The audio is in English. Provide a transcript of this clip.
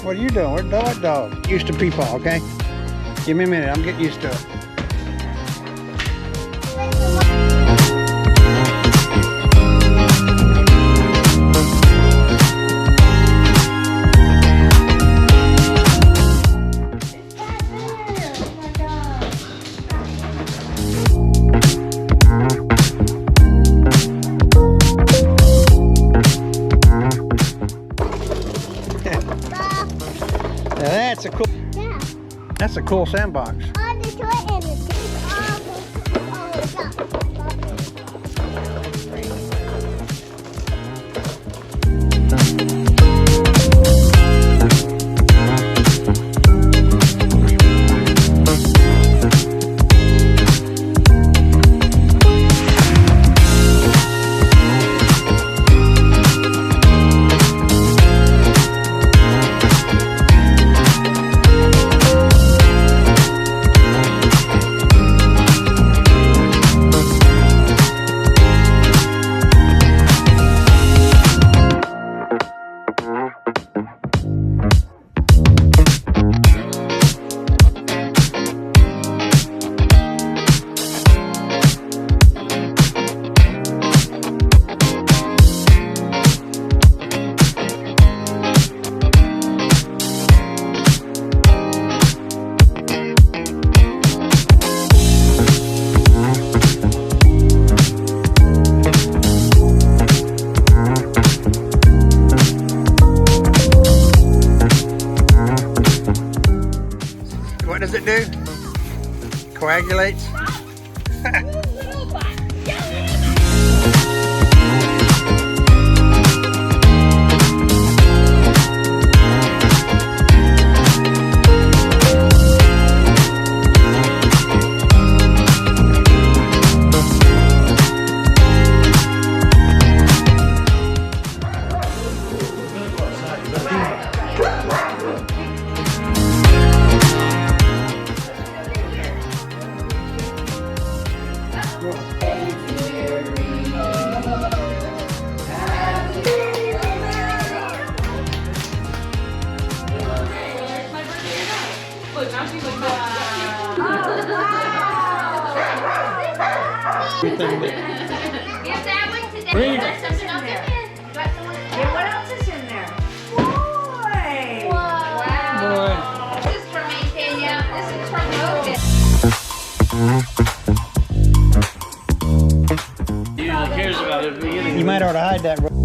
What are you doing? Where's the hot dog? Used to Peepaw, okay? Give me a minute. I'm getting used to it. That's a cool. Yeah. That's a cool sandbox. On the toy and it's What does it do? Coagulates? Reef. There's something else in there. Yeah, what else is in there? Boy! Wow. This is for me, Tanya. This is for Logan. You might ought to hide that.